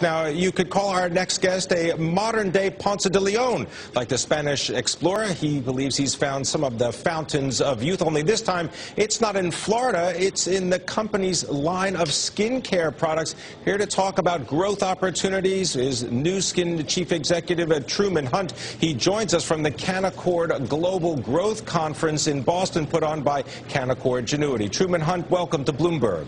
Now, you could call our next guest a modern-day Ponce de Leon. Like the Spanish explorer, he believes he's found some of the fountains of youth, only this time it's not in Florida, it's in the company's line of skincare products. Here to talk about growth opportunities is Nu Skin Chief Executive Truman Hunt. He joins us from the Canaccord Global Growth Conference in Boston, put on by Canaccord Genuity. Truman Hunt, welcome to Bloomberg.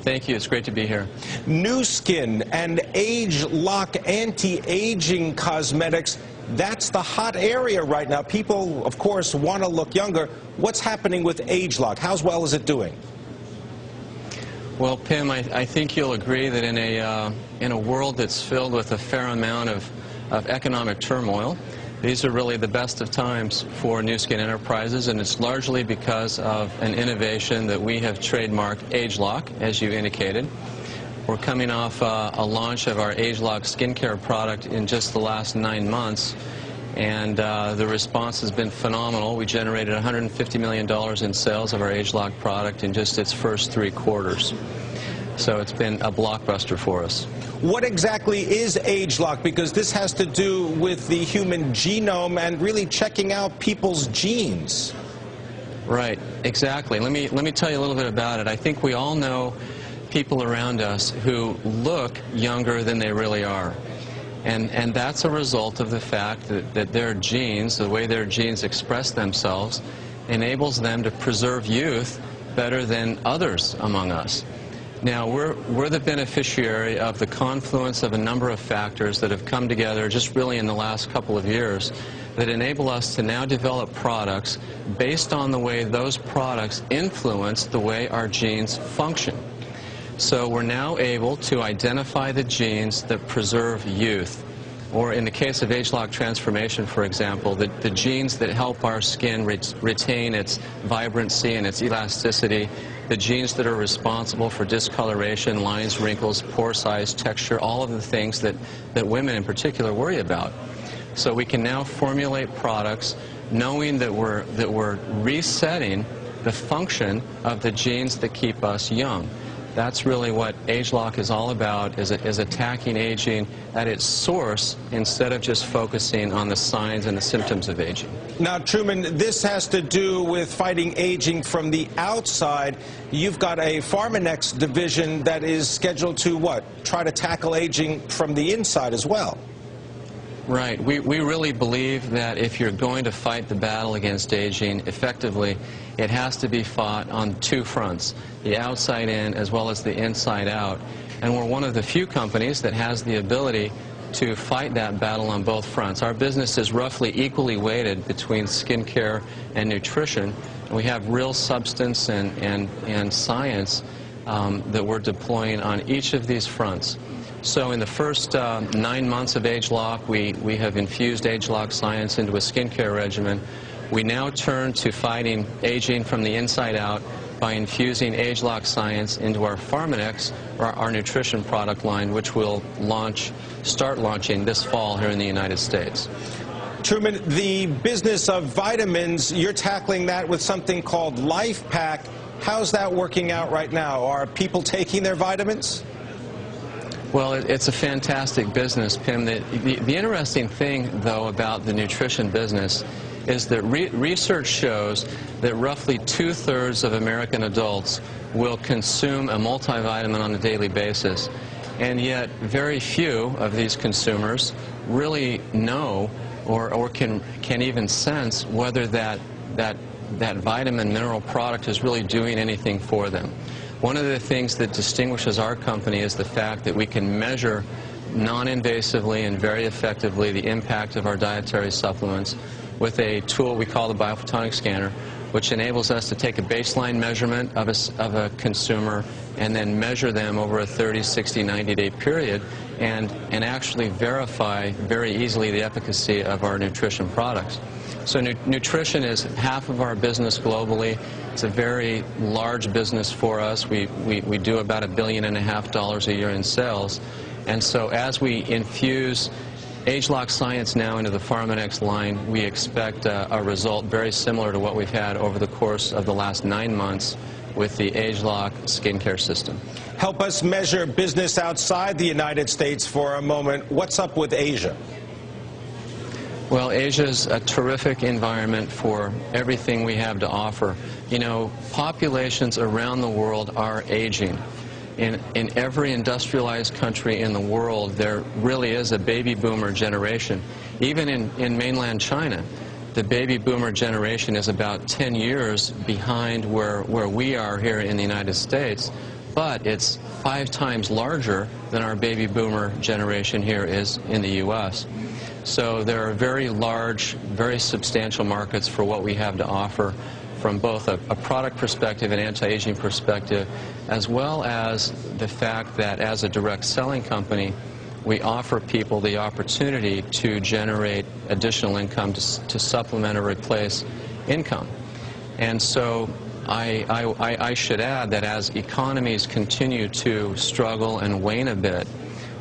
Thank you. It's great to be here. Nu Skin and age-lock anti-aging cosmetics, that's the hot area right now. People, of course, want to look younger. What's happening with age-lock? How well is it doing? Well, Pim, I think you'll agree that in a world that's filled with a fair amount of economic turmoil, these are really the best of times for Nu Skin Enterprises, and it's largely because of an innovation that we have trademarked, age-lock, as you indicated. We're coming off a launch of our age-lock skincare product in just the last 9 months, and the response has been phenomenal. We generated $150 million in sales of our age-lock product in just its first 3 quarters. So it's been a blockbuster for us. What exactly is age-lock? Because this has to do with the human genome and really checking out people's genes. Right, exactly. Let me tell you a little bit about it. I think we all know people around us who look younger than they really are. And that's a result of the fact that their genes, the way their genes express themselves, enables them to preserve youth better than others among us. Now, we're the beneficiary of the confluence of a number of factors that have come together just really in the last couple of years that enable us to now develop products based on the way those products influence the way our genes function. So we're now able to identify the genes that preserve youth. Or in the case of age-lock transformation, for example, the genes that help our skin retain its vibrancy and its elasticity, the genes that are responsible for discoloration, lines, wrinkles, pore size, texture, all of the things that women in particular worry about. So we can now formulate products knowing that we're resetting the function of the genes that keep us young. That's really what age-lock is all about, is attacking aging at its source instead of just focusing on the signs and the symptoms of aging. Now, Truman, this has to do with fighting aging from the outside. You've got a Pharmanex division that is scheduled to, what, try to tackle aging from the inside as well. Right. We really believe that if you're going to fight the battle against aging effectively, it has to be fought on 2 fronts, the outside in as well as the inside out. And we're one of the few companies that has the ability to fight that battle on both fronts. Our business is roughly equally weighted between skincare and nutrition. We have real substance and science that we're deploying on each of these fronts. So in the first 9 months of age-lock, we have infused age-lock science into a skincare regimen. We now turn to fighting aging from the inside out by infusing age-lock science into our Pharmanex, our nutrition product line, which will start launching this fall here in the United States. Truman, the business of vitamins, you're tackling that with something called Life Pack. How's that working out right now? Are people taking their vitamins? Well, it's a fantastic business, Pim. The interesting thing, though, about the nutrition business is that research shows that roughly 2/3 of American adults will consume a multivitamin on a daily basis, and yet very few of these consumers really know or can even sense whether that vitamin mineral product is really doing anything for them. One of the things that distinguishes our company is the fact that we can measure non-invasively and very effectively the impact of our dietary supplements with a tool we call the biophotonic scanner, which enables us to take a baseline measurement of a consumer and then measure them over a 30, 60, 90-day period and actually verify very easily the efficacy of our nutrition products. So nutrition is half of our business globally. It's a very large business for us. We do about $1.5 billion a year in sales. And so as we infuse age-lock science now into the Pharmanex line, we expect a result very similar to what we've had over the course of the last 9 months with the ageLOC skincare system. Help us measure business outside the United States for a moment. What's up with Asia? Well, Asia is a terrific environment for everything we have to offer. You know, populations around the world are aging. In every industrialized country in the world, there really is a baby boomer generation. Even in mainland China, the baby boomer generation is about 10 years behind where we are here in the United States, but it's 5 times larger than our baby boomer generation here is in the U.S. So there are very large, very substantial markets for what we have to offer from both a product perspective and anti-aging perspective, as well as the fact that as a direct selling company, we offer people the opportunity to generate additional income to supplement or replace income. And so I should add that as economies continue to struggle and wane a bit,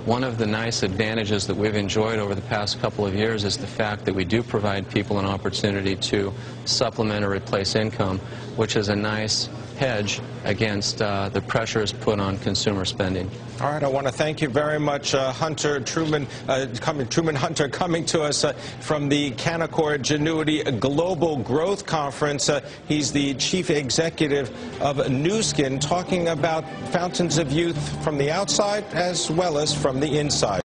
one of the nice advantages that we've enjoyed over the past couple of years is the fact that we do provide people an opportunity to supplement or replace income, which is a nice hedge against the pressures put on consumer spending. All right, I want to thank you very much, Truman Hunter, coming to us from the Canaccord Genuity Global Growth Conference. He's the chief executive of Nu Skin, talking about fountains of youth from the outside as well as from the inside.